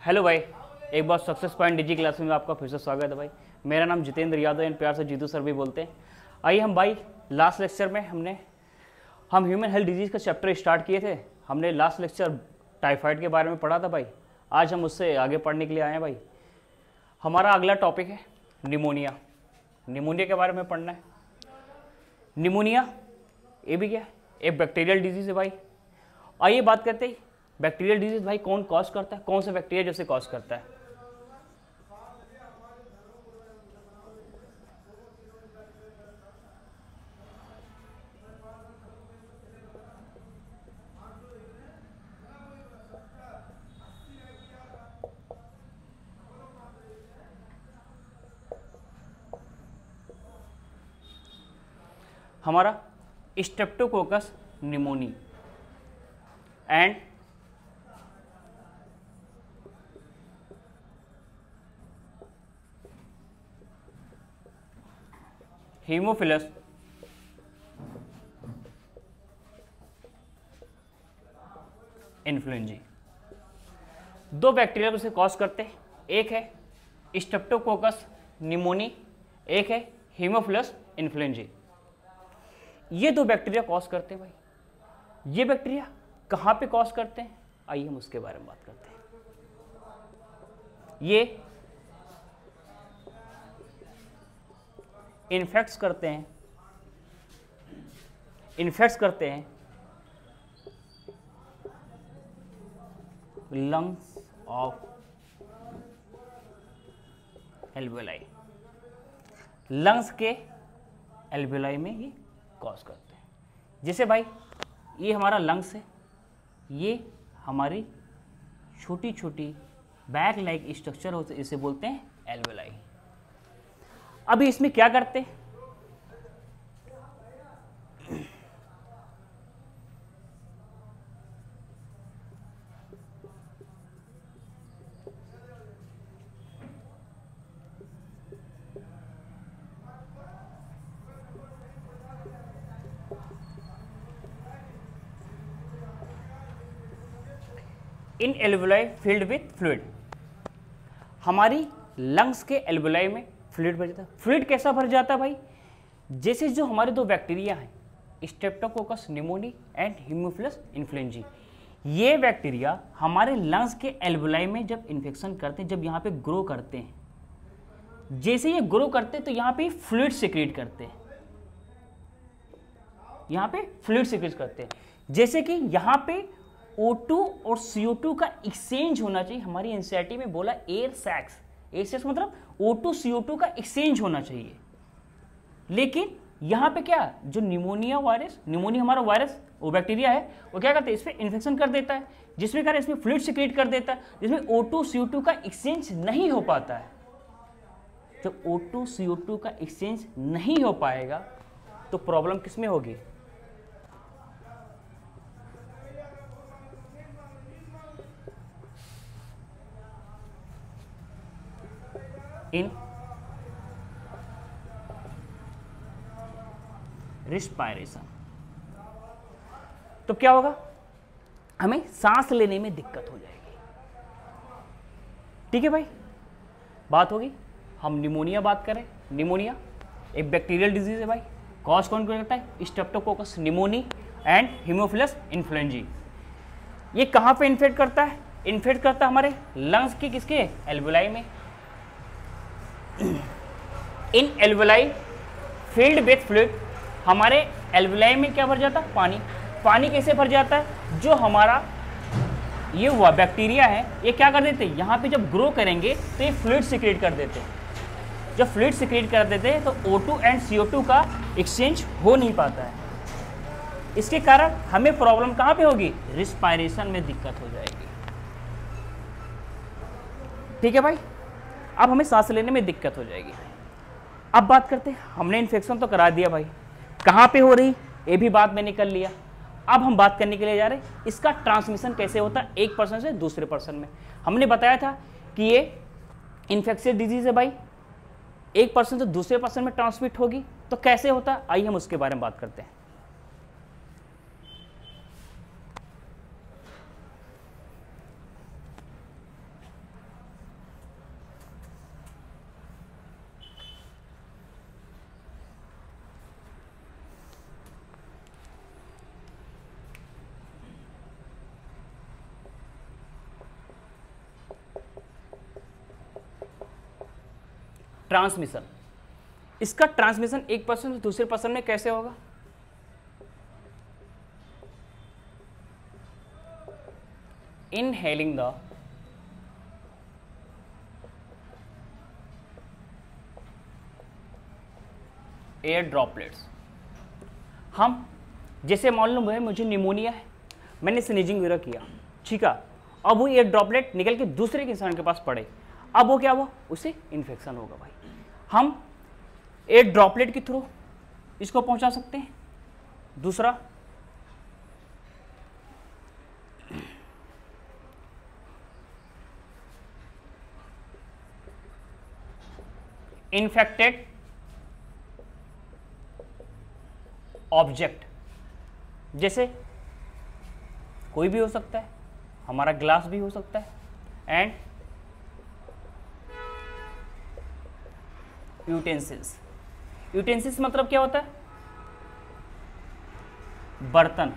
Hello भाई, एक बार success point डिजी class में आपका फिर से स्वागत है भाई। मेरा नाम जितेंद्र यादव एंड प्यार से जीतू सर भी बोलते हैं। आइए हम भाई लास्ट लेक्चर में हम ह्यूमन हेल्थ डिजीज़ का चैप्टर स्टार्ट किए थे। हमने लास्ट लेक्चर टाइफाइड के बारे में पढ़ा था भाई। आज हम उससे आगे पढ़ने के लिए आए हैं भाई। हमारा अगला टॉपिक है निमोनिया। निमोनिया के बारे में पढ़ना है। निमोनिया ये भी क्या है? एक बैक्टीरियल डिजीज़ है भाई। आइए बात करते हैं बैक्टीरियल डिजीज भाई कौन कॉज करता है, कौन सा बैक्टीरिया जैसे कॉज करता है। हमारा Streptococcus pneumoniae and Haemophilus influenza दो बैक्टीरिया को से कॉज करते हैं। एक है स्ट्रेप्टोकोकस निमोनी, एक है हीमोफिलस इन्फ्लुएंजा। ये दो बैक्टीरिया कॉज करते हैं भाई। ये बैक्टीरिया कहाँ पे कॉज करते हैं, आइए हम उसके बारे में बात करते हैं। ये इन्फेक्ट करते हैं लंग्स ऑफ एल्वेलाई। लंग्स के एल्वेलाई में ये कॉज करते हैं। जैसे भाई ये हमारा लंग्स है, ये हमारी छोटी छोटी बैग लाइक स्ट्रक्चर होते, इसे बोलते हैं एल्वेलाई। अभी इसमें क्या करते हैं, इन एल्वेलाई फिल्ड विथ फ्लूइड। हमारी लंग्स के एल्वेलाई में फ्लूइड भर जाता है। फ्लूइड कैसा भर जाता है भाई, जैसे जो हमारे दो बैक्टीरिया हैं Streptococcus pneumoniae and Haemophilus influenza, ये बैक्टीरिया हमारे लंग्स के एल्वेलाई में जब इन्फेक्शन करते हैं, जब यहाँ पे ग्रो करते हैं, जैसे ये ग्रो करते हैं तो यहाँ पे फ्लूइड सिक्रीट करते हैं। यहाँ पे फ्लूइड सिक्रीट करते हैं, जैसे कि यहाँ पे O2 और CO2 का एक्सचेंज होना चाहिए। हमारी एनसीईआरटी में बोला एयर सैक्स मतलब O2 CO2 का एक्सचेंज होना चाहिए। लेकिन यहाँ पे क्या, जो निमोनिया हमारा वायरस वो बैक्टीरिया है, वो क्या करता है, इस पर इन्फेक्शन कर देता है, जिसमें क्या इसमें फ्लूइड सिक्रीट कर देता है, जिसमें O2 CO2 का एक्सचेंज नहीं हो पाता है। जब O2 CO2 का एक्सचेंज नहीं हो पाएगा तो प्रॉब्लम किसमें होगी, इन रिस्पायरेशन। तो क्या होगा, हमें सांस लेने में दिक्कत हो जाएगी। ठीक है भाई, बात होगी। हम निमोनिया बात करें। निमोनिया एक बैक्टीरियल डिजीज है भाई। कॉज कौन करता है, Streptococcus pneumoniae and Haemophilus influenza. ये कहाँ पे इन्फेक्ट करता है, इन्फेक्ट करता है हमारे लंग्स के किसके एल्वेलाई में। इन एल्वेलाई फील्ड विथ फ्लूइड। हमारे एल्वेलाई में क्या भर जाता है, पानी। पानी कैसे भर जाता है, जो हमारा ये हुआ बैक्टीरिया है, ये क्या कर देते हैं, यहाँ पे जब ग्रो करेंगे तो ये फ्लूइड सिक्रीट कर देते हैं। जब फ्लूइड सिक्रीट कर देते हैं तो O2 एंड CO2 का एक्सचेंज हो नहीं पाता है। इसके कारण हमें प्रॉब्लम कहाँ पे होगी, रिस्पायरेशन में दिक्कत हो जाएगी। ठीक है भाई, अब हमें सांस लेने में दिक्कत हो जाएगी। अब बात करते हैं, हमने इन्फेक्शन तो करा दिया भाई, कहाँ पे हो रही ये भी बात मैंने कर लिया। अब हम बात करने के लिए जा रहे हैं इसका ट्रांसमिशन कैसे होता है एक पर्सन से दूसरे पर्सन में। हमने बताया था कि ये इन्फेक्शियस डिजीज है भाई, एक पर्सन से दूसरे पर्सन में ट्रांसमिट होगी। तो कैसे होता है, आइए हम उसके बारे में बात करते हैं। ट्रांसमिशन। इसका ट्रांसमिशन एक पर्सन से दूसरे पर्सन में कैसे होगा? Inhaling the air droplets. हम जैसे मालूम है मुझे निमोनिया है, मैंने स्नीजिंग वगैरह किया, ठीक है, अब वो एयर ड्रॉपलेट निकल के दूसरे इंसान के पास पड़े, अब वो क्या हुआ, उसे इन्फेक्शन होगा भाई। हम एयर ड्रॉपलेट के थ्रू इसको पहुंचा सकते हैं। दूसरा, इन्फेक्टेड ऑब्जेक्ट, जैसे कोई भी हो सकता है, हमारा ग्लास भी हो सकता है, एंड यूटेंसिल्स। यूटेंसिल्स मतलब क्या होता है? बर्तन,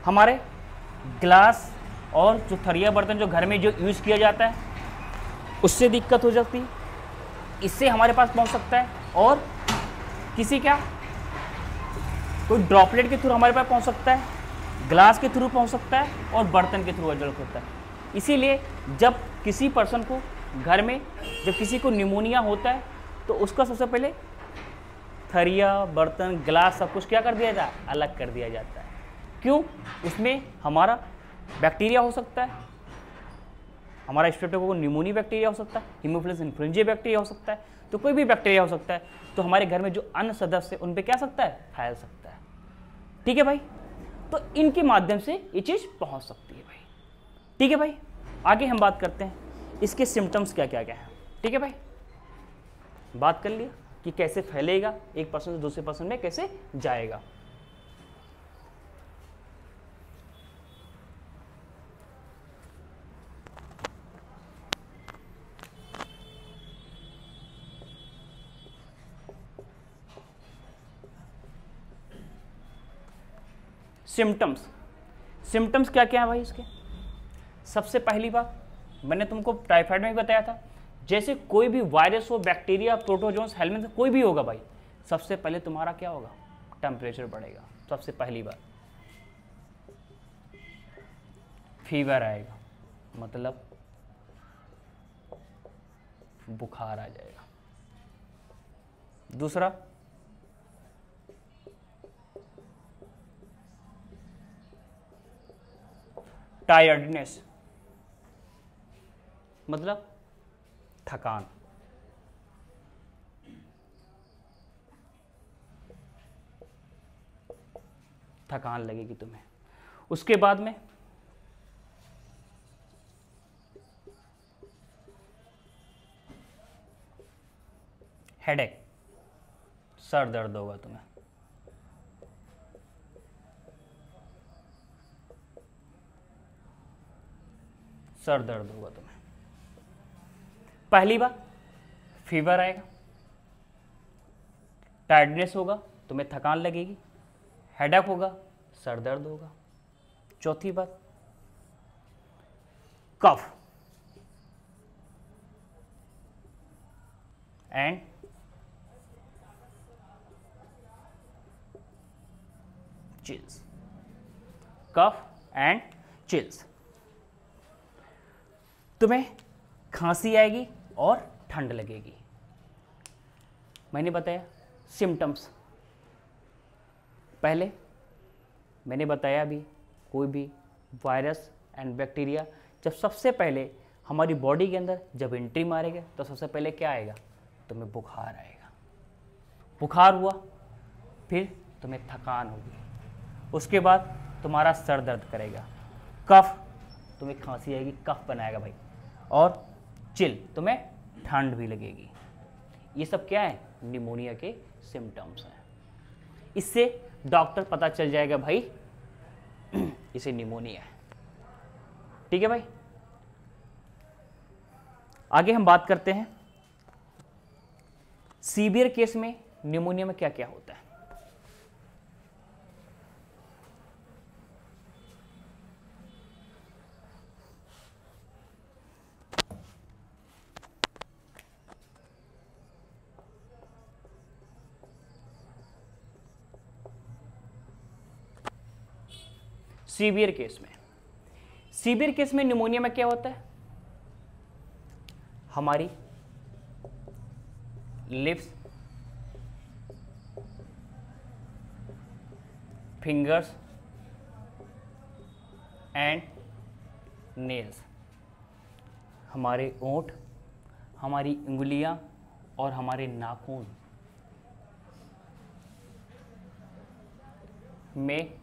हमारे ग्लास और जो थरिया बर्तन जो घर में जो यूज किया जाता है उससे दिक्कत हो जाती है, इससे हमारे पास पहुंच सकता है, और किसी क्या कोई ड्रॉपलेट के थ्रू हमारे पास पहुंच सकता है, ग्लास के थ्रू पहुंच सकता है, और बर्तन के थ्रू अजल्ट होता है। इसीलिए जब किसी पर्सन को घर में जब किसी को निमोनिया होता है तो उसका सबसे पहले थरिया बर्तन ग्लास सब कुछ क्या कर दिया जाए, अलग कर दिया जाता है। क्यों? उसमें हमारा बैक्टीरिया हो सकता है, हमारा स्ट्रेप्टोकोकस निमोनिया बैक्टीरिया हो सकता है, हीमोफिलस इन्फ्लुएंजा बैक्टीरिया हो सकता है, तो कोई भी बैक्टीरिया हो सकता है, तो हमारे घर में जो अन्य सदस्य उन पे क्या सकता है, फैल सकता है। ठीक है भाई, तो इनके माध्यम से ये चीज़ पहुंच सकती है भाई। ठीक है भाई, आगे हम बात करते हैं इसके सिम्टम्स क्या क्या क्या है। ठीक है भाई, बात कर लिया कि कैसे फैलेगा, एक पर्सन से दूसरे पर्सन में कैसे जाएगा। सिम्टम्स, सिम्टम्स क्या क्या है भाई इसके? सबसे पहली बात मैंने तुमको टाइफाइड में भी बताया था, जैसे कोई भी वायरस हो, बैक्टीरिया, प्रोटोजोन्स, हेलमेंथ, कोई भी होगा भाई, सबसे पहले तुम्हारा क्या होगा, टेम्परेचर बढ़ेगा। सबसे पहली बात फीवर आएगा, मतलब बुखार आ जाएगा। दूसरा टायर्डनेस, मतलब थकान। थकान लगेगी तुम्हें। उसके बाद में हेडेक, सर दर्द होगा तुम्हें। सर दर्द होगा तुम्हें। पहली बात फीवर आएगा, टायर्डनेस होगा, तुम्हें थकान लगेगी, हेडेक होगा, सर दर्द होगा। चौथी बात cough and chills, cough and chills. तुम्हें खांसी आएगी और ठंड लगेगी। मैंने बताया सिम्टम्स, पहले मैंने बताया भी कोई भी वायरस एंड बैक्टीरिया जब सबसे पहले हमारी बॉडी के अंदर जब एंट्री मारेगा तो सबसे पहले क्या आएगा, तुम्हें बुखार आएगा। बुखार हुआ, फिर तुम्हें थकान होगी, उसके बाद तुम्हारा सर दर्द करेगा, कफ, तुम्हें खांसी आएगी, कफ बनाएगा भाई, और चिल, तुम्हें ठंड भी लगेगी। ये सब क्या है, निमोनिया के सिम्टम्स हैं। इससे डॉक्टर पता चल जाएगा भाई इसे निमोनिया है। ठीक है भाई, आगे हम बात करते हैं सीवियर केस में निमोनिया में क्या क्या होता है। सीवियर केस में, सीवियर केस में निमोनिया में क्या होता है, हमारी लिप्स, फिंगर्स एंड नेल्स, हमारे ओंठ, हमारी उंगलियां और हमारे नाखून में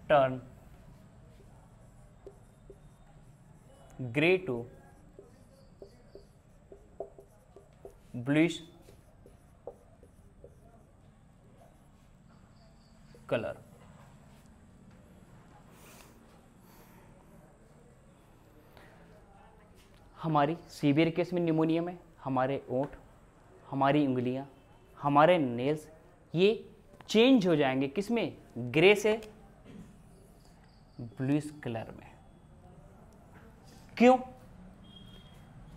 turn grey to bluish colour. हमारी सीवियर केस में निमोनिया में हमारे ओंठ, हमारी उंगलियां, हमारे नेल्स ये चेंज हो जाएंगे किसमें, ग्रे से ब्लूइश कलर में। क्यों?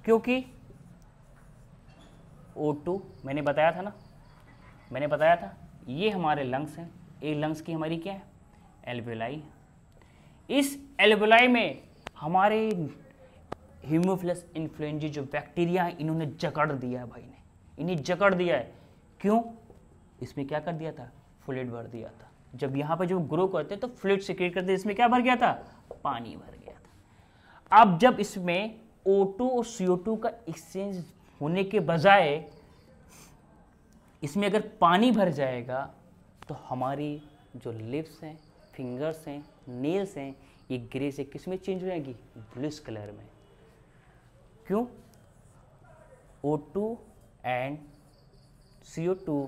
क्योंकि O2 मैंने बताया था ना, मैंने बताया था ये हमारे लंग्स हैं, ये लंग्स की हमारी क्या है, एल्वेलाई। इस एल्वेलाई में हमारे हीमोफिलस इन्फ्लुएंजा जो बैक्टीरिया है इन्होंने जकड़ दिया है भाई ने, इन्हें जकड़ दिया है। क्यों? इसमें क्या कर दिया था, फ्लूइड भर दिया था। जब यहाँ पे जो ग्रो करते तो फ्लूइड सिक्रेट करते, इसमें क्या भर गया था, पानी भर गया था। अब जब इसमें O2 और CO2 का एक्सचेंज होने के बजाय इसमें अगर पानी भर जाएगा तो हमारी जो लिप्स हैं, फिंगर्स हैं, नेल्स हैं, ये ग्रे से किस में चेंज हो जाएगी, ब्लूइश कलर में। क्यों? O2 and CO2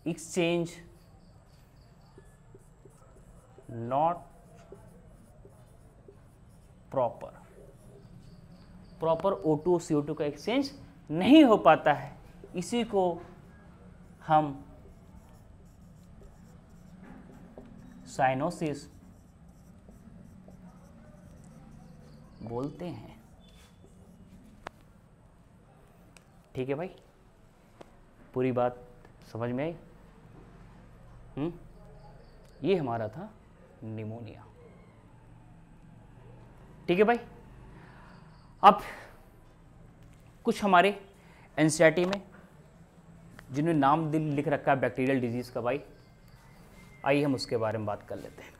exchange not proper, proper O2 और CO2 का एक्सचेंज नहीं हो पाता है। इसी को हम साइनोसिस बोलते हैं। ठीक है भाई, पूरी बात समझ में आई? ये हमारा था निमोनिया। ठीक है भाई, अब कुछ हमारे एनसीईआरटी में जिन्होंने नाम लिख रखा है बैक्टीरियल डिजीज का भाई, आइए हम उसके बारे में बात कर लेते हैं।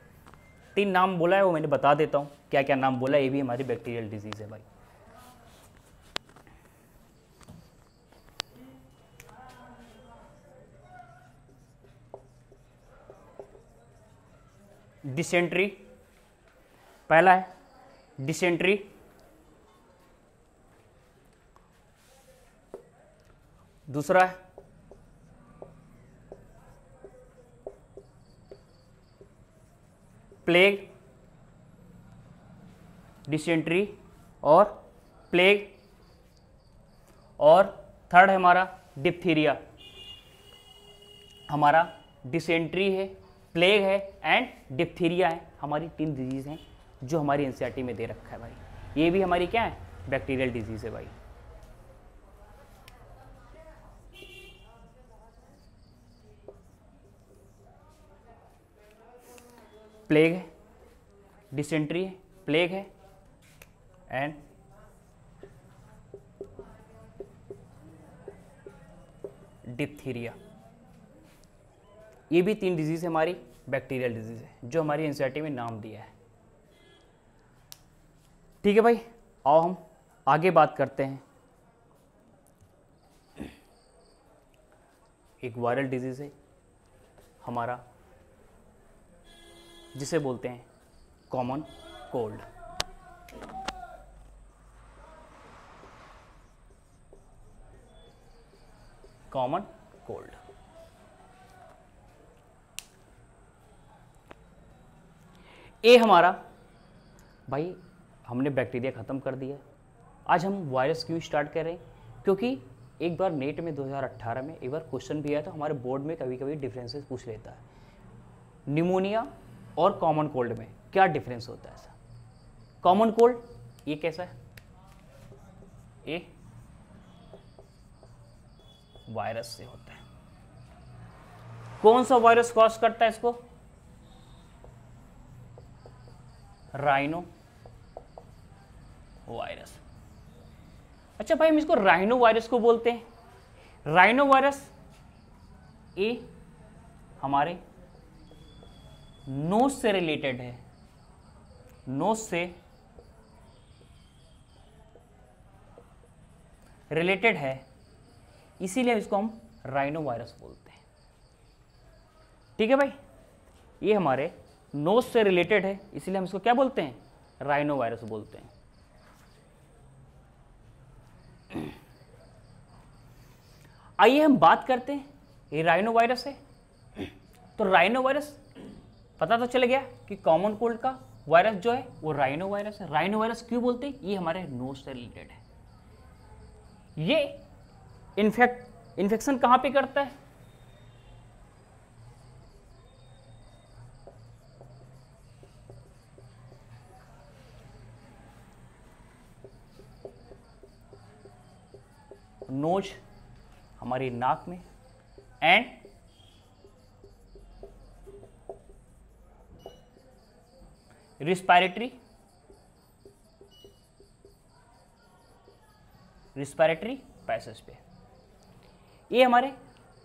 3 नाम बोला है वो मैंने बता देता हूँ क्या क्या नाम बोला है, ये भी हमारी बैक्टीरियल डिजीज है भाई। डिसेंट्री, पहला है डिसेंट्री, दूसरा है प्लेग, डिसेंट्री और प्लेग, और थर्ड है हमारा डिप्थीरिया। हमारा डिसेंट्री है, प्लेग है एंड डिप्थीरिया है, हमारी 3 डिजीज हैं जो हमारी एनसीईआरटी में दे रखा है भाई। ये भी हमारी क्या है, बैक्टीरियल डिजीज है भाई। प्लेग है, डिसेंट्री है, प्लेग है एंड डिप्थीरिया। ये भी 3 डिजीज हमारी बैक्टीरियल डिजीज है जो हमारी एनसीईआरटी में नाम दिया है। ठीक है भाई, आओ हम आगे बात करते हैं। एक वायरल डिजीज है हमारा जिसे बोलते हैं कॉमन कोल्ड। कॉमन कोल्ड ये हमारा भाई, हमने बैक्टीरिया ख़त्म कर दिया। आज हम वायरस क्यों स्टार्ट कर रहे हैं, क्योंकि एक बार नेट में 2018 में एक बार क्वेश्चन भी आया था, हमारे बोर्ड में कभी कभी डिफरेंसेस पूछ लेता है, निमोनिया और कॉमन कोल्ड में क्या डिफरेंस होता है। ऐसा कॉमन कोल्ड ये कैसा है, ये वायरस से होता है। कौन सा वायरस कॉज करता है इसको? Rhino virus. अच्छा भाई, हम इसको राइनो वायरस को बोलते हैं। राइनो वायरस ये हमारे नोज से रिलेटेड है, नोज से रिलेटेड है, इसीलिए इसको हम राइनो वायरस बोलते हैं। ठीक है भाई, ये हमारे नोज से रिलेटेड है, इसीलिए हम इसको क्या बोलते हैं? राइनो वायरस बोलते हैं। आइए हम बात करते हैं, ये राइनो वायरस है। तो राइनो वायरस पता तो चल गया कि कॉमन कोल्ड का वायरस जो है वो राइनो वायरस है। राइनो वायरस क्यों बोलते हैं? ये हमारे नोज से रिलेटेड है। ये इन्फेक्शन कहां पे करता है? नोज, हमारी नाक में, एंड रिस्पायरेटरी पैसेज पे। ये हमारे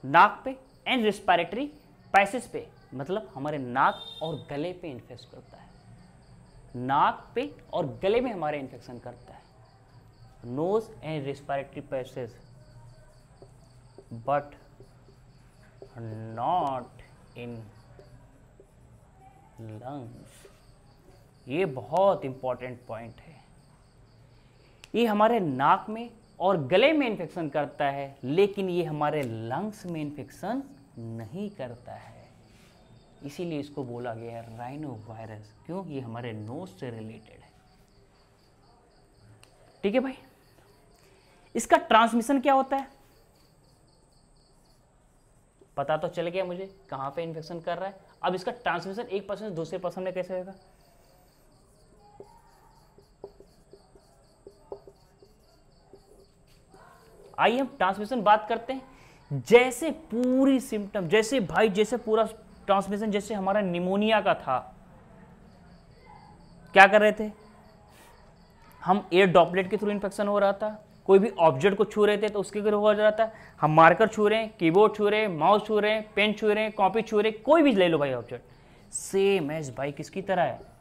नाक पे एंड रिस्पायरेटरी पैसेज पे, मतलब हमारे नाक और गले पे इन्फेक्ट करता है। नाक पे और गले में हमारे इन्फेक्शन करता है, nose and respiratory passage, but not in lungs. ये बहुत इंपॉर्टेंट पॉइंट है। ये हमारे नाक में और गले में इन्फेक्शन करता है, लेकिन ये हमारे लंग्स में इन्फेक्शन नहीं करता है। इसीलिए इसको बोला गया है राइनो वायरस। क्यों? ये हमारे नोज से रिलेटेड है। ठीक है भाई, इसका ट्रांसमिशन क्या होता है? पता तो चल गया मुझे कहां पे इन्फेक्शन कर रहा है। अब इसका ट्रांसमिशन एक पर्सन से दूसरे पर्सन में कैसे होगा? आइए हम ट्रांसमिशन बात करते हैं। जैसे पूरी सिम्टम, जैसे भाई जैसे पूरा ट्रांसमिशन जैसे हमारा निमोनिया का था, क्या कर रहे थे हम? एयर ड्रॉपलेट के थ्रू इन्फेक्शन हो रहा था। कोई भी ऑब्जेक्ट को छू रहे थे तो उसके थ्रू हो रहा था। हम मार्कर छू रहे हैं, कीबोर्ड छू रहे हैं, माउस छू रहे हैं, पेन छू रहे हैं, कॉपी छू रहे हैं, कोई भी ले लो भाई ऑब्जेक्ट, सेम एज भाई किसकी तरह है?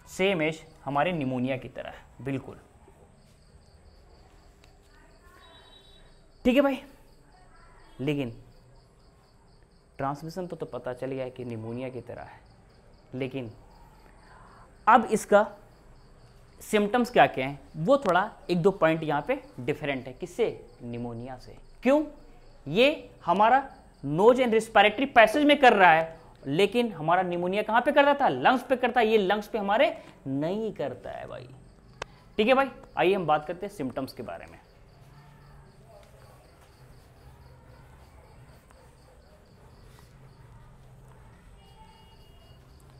सेम एज हमारे निमोनिया की तरह है, बिल्कुल। ठीक है भाई, लेकिन ट्रांसमिशन तो पता चल गया है कि निमोनिया की तरह है, लेकिन अब इसका सिम्टम्स क्या क्या हैं वो थोड़ा एक दो पॉइंट यहाँ पे डिफरेंट है। किससे? निमोनिया से। क्यों? ये हमारा नोज एंड रिस्पायरेटरी पैसेज में कर रहा है, लेकिन हमारा निमोनिया कहाँ पे करता था? लंग्स पे करता है। ये लंग्स पे हमारे नहीं करता है भाई। ठीक है भाई, आइए हम बात करते हैं सिम्टम्स के बारे में।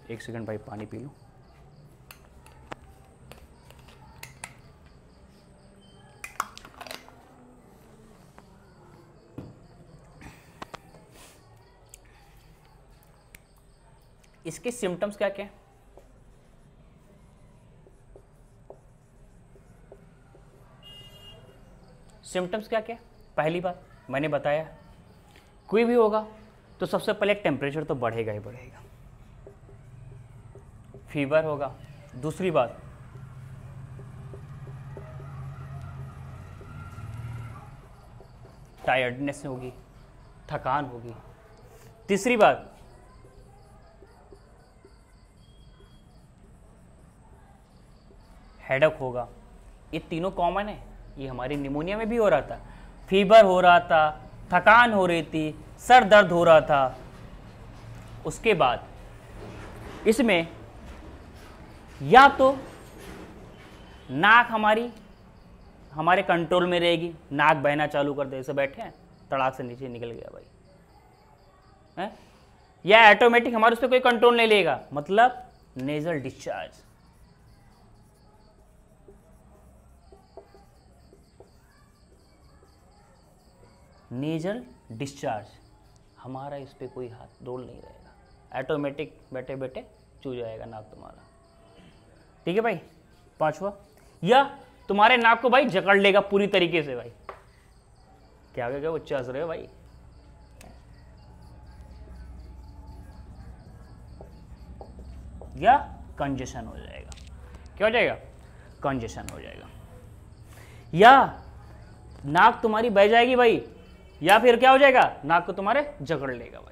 एक सेकंड भाई, पानी पी लो। इसके सिम्टम्स क्या क्या हैं? सिम्टम्स क्या क्या? पहली बात मैंने बताया, कोई भी होगा तो सबसे पहले टेम्परेचर तो बढ़ेगा ही बढ़ेगा, फीवर होगा। दूसरी बात, टायर्डनेस होगी, थकान होगी। तीसरी बात, हेडेक होगा। ये तीनों कॉमन है, ये हमारी निमोनिया में भी हो रहा था। फीवर हो रहा था, थकान हो रही थी, सर दर्द हो रहा था। उसके बाद इसमें या तो नाक हमारे कंट्रोल में रहेगी, नाक बहना चालू कर दे, ऐसे बैठे हैं तड़ाक से नीचे निकल गया भाई है? या ऑटोमेटिक हमारे उस पर कोई कंट्रोल नहीं लेगा, मतलब नेजल डिस्चार्ज। नेजल डिस्चार्ज, हमारा इस पर कोई हाथ रोल नहीं रहेगा, ऑटोमेटिक बैठे बैठे चू जाएगा नाक तुम्हारा। ठीक है भाई। पांचवा, या तुम्हारे नाक को भाई जकड़ लेगा पूरी तरीके से भाई। क्या वो चस रहे हो भाई। या कंजेशन हो जाएगा। क्या हो जाएगा? कंजेशन हो जाएगा। या नाक तुम्हारी बह जाएगी भाई, या फिर क्या हो जाएगा? नाक को तुम्हारे जकड़ लेगा भाई।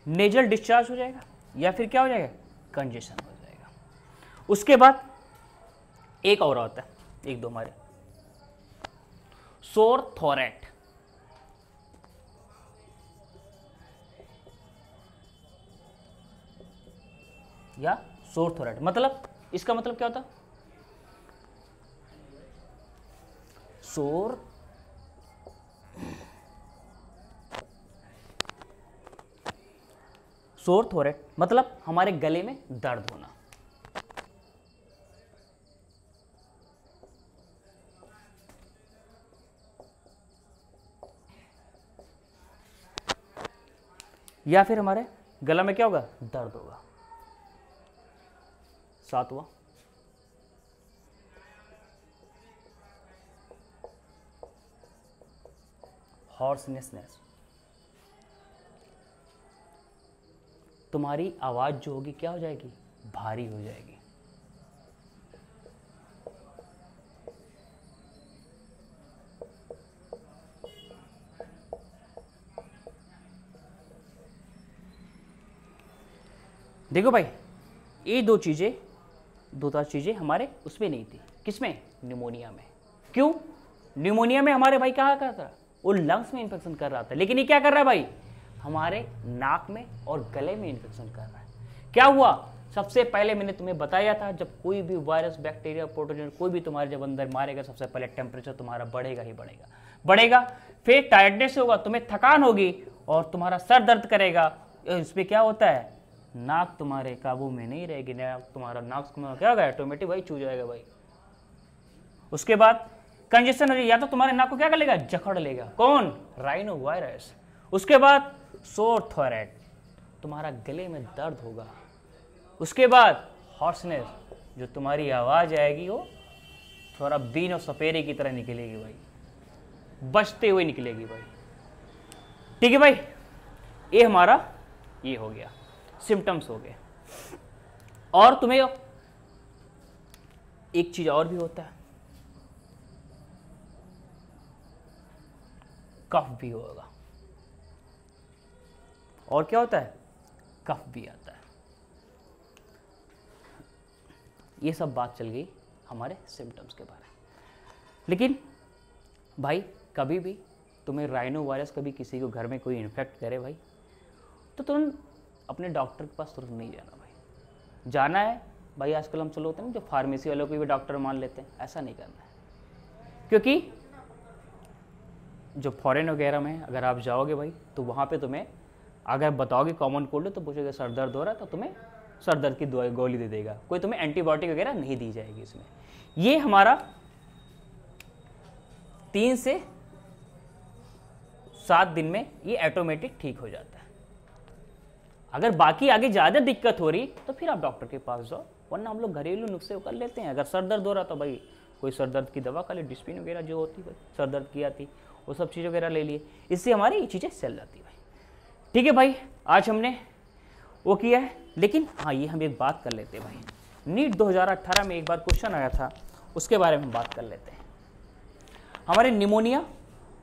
नेजल डिस्चार्ज हो जाएगा, या फिर क्या हो जाएगा? कंजेशन हो जाएगा। उसके बाद एक और होता है, एक दो हमारे सोर थोरेट, या सोर थोरेट, मतलब इसका मतलब क्या होता? सोर थोरेट मतलब हमारे गले में दर्द होना। या फिर हमारे गला में क्या होगा? दर्द होगा। सातवां, हॉर्सनेसनेस, तुम्हारी आवाज जो होगी क्या हो जाएगी? भारी हो जाएगी। देखो भाई, ये दो चार चीजें हमारे उसमें नहीं थी। किसमें? निमोनिया में। क्यों? निमोनिया में हमारे भाई क्या कर रहा था? वो लंग्स में इन्फेक्शन कर रहा था, लेकिन ये क्या कर रहा है भाई? हमारे नाक में और गले में इन्फेक्शन कर रहा है। क्या हुआ? सबसे पहले मैंने तुम्हें बताया था, जब कोई भी वायरस, बैक्टीरिया, प्रोटोजन कोई भी तुम्हारे जब अंदर मारेगा, सबसे पहले टेम्परेचर तुम्हारा बढ़ेगा ही बढ़ेगा। फिर टायर्डनेस होगा, तुम्हें थकान होगी और तुम्हारा सर दर्द करेगा। इसमें क्या होता है? नाक तुम्हारे काबू में नहीं रहेगी, नाक क्या होगा? ऑटोमेटिक भाई चू जाएगा भाई। उसके बाद कंजेशन हो जाएगी, या तो तुम्हारे नाक को क्या कर लेगा? जकड़ लेगा। कौन? Rhino virus. उसके बाद सोर थोरेट, तुम्हारा गले में दर्द होगा। उसके बाद हॉर्सनेस, जो तुम्हारी आवाज आएगी वो थोड़ा बीन और सपेरे की तरह निकलेगी भाई, बचते हुए निकलेगी भाई। ठीक है भाई, ये हमारा ये हो गया, सिम्टम्स हो गए। और तुम्हें एक चीज और भी होता है, कफ भी होगा। और क्या होता है? कफ भी आता है। ये सब बात चल गई हमारे सिम्टम्स के बारे में। लेकिन भाई कभी भी तुम्हें राइनो वायरस, कभी किसी को घर में कोई इन्फेक्ट करे भाई, तो तुरंत अपने डॉक्टर के पास तुरंत नहीं जाना भाई। जाना है भाई, आजकल हम चलो होते हैं ना, जो फार्मेसी वालों को भी डॉक्टर मान लेते हैं, ऐसा नहीं करना है। क्योंकि जो फॉरेन वगैरह में अगर आप जाओगे भाई, तो वहाँ पे तुम्हें अगर बताओगे कॉमन कोल्ड, तो पूछोगे सर दर्द हो रहा है, तो तुम्हें सर दर्द की दवाई गोली दे देगा, कोई तुम्हें एंटीबायोटिक वगैरह नहीं दी जाएगी इसमें। ये हमारा 3 से 7 दिन में ये ऑटोमेटिक ठीक हो जाता है। अगर बाकी आगे ज़्यादा दिक्कत हो रही तो फिर आप डॉक्टर के पास जाओ, वरना हम लोग घरेलू नुस्खे कर लेते हैं। अगर सर दर्द हो रहा तो भाई कोई सर दर्द की दवा खा ले, डिस्पिन वगैरह जो होती है सर दर्द की आती, वो सब चीज़ वगैरह ले लिए, इससे हमारी ये चीज़ें चल जाती है भाई। ठीक है भाई, आज हमने वो किया है। लेकिन हाँ, ये हम एक बात कर लेते हैं भाई, नीट 2018 में एक बार क्वेश्चन आया था, उसके बारे में हम बात कर लेते हैं। हमारे निमोनिया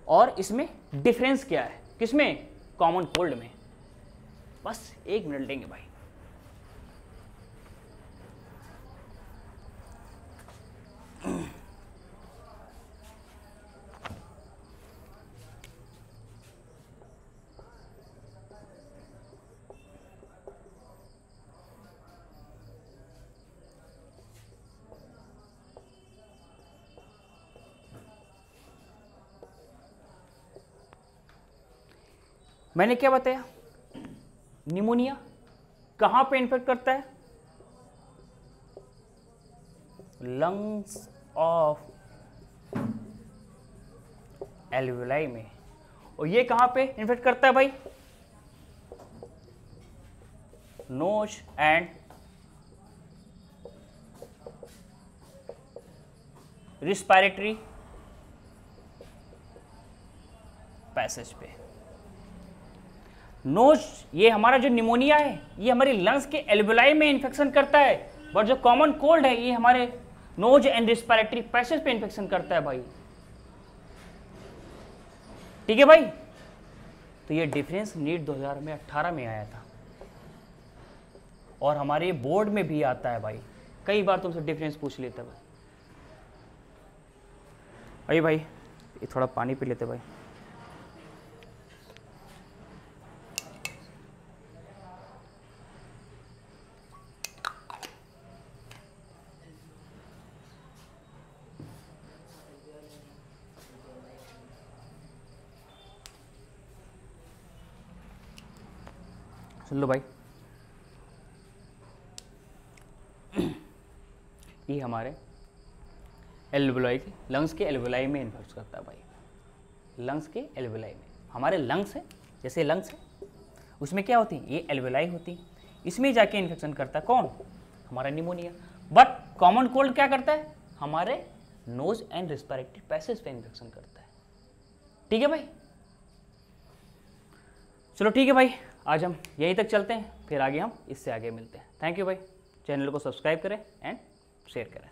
और इसमें डिफरेंस क्या है? किसमें? कॉमन कोल्ड में। बस 1 मिनट लेंगे भाई। मैंने क्या बताया? निमोनिया कहां पे इन्फेक्ट करता है? लंग्स ऑफ एल्वियोलाई में। और ये कहां पे इन्फेक्ट करता है भाई? नोज एंड रिस्पायरेटरी पैसेज पे। नोज, ये हमारा जो निमोनिया है ये हमारी लंग्स के एल्वियोलाई में इन्फेक्शन करता है, बट जो कॉमन कोल्ड है ये हमारे नोज एंड रिस्पायरेटरी पैसेज पे इन्फेक्शन करता है भाई। ठीक है भाई, तो ये डिफरेंस नीट 2018 में आया था और हमारे बोर्ड में भी आता है भाई, कई बार तुमसे डिफरेंस पूछ लेता है भाई। अरे भाई ये थोड़ा पानी पी लेते भाई। सुन लो भाई, ये हमारे एल्वियोलाई, लंग्स के एल्वियोलाई में इन्फेक्ट करता है भाई। लंग्स के एल्वियोलाई में, हमारे लंग्स है, जैसे लंग्स है उसमें क्या होती है? ये एल्वियोलाई होती है, इसमें जाके इन्फेक्शन करता है कौन? हमारा निमोनिया। बट कॉमन कोल्ड क्या करता है? हमारे नोज एंड रिस्पायरेटरी पैसेज पे इन्फेक्शन करता है। ठीक है भाई, चलो ठीक है भाई, आज हम यहीं तक चलते हैं, फिर आगे हम इससे आगे मिलते हैं। थैंक यू भाई, चैनल को सब्सक्राइब करें एंड शेयर करें।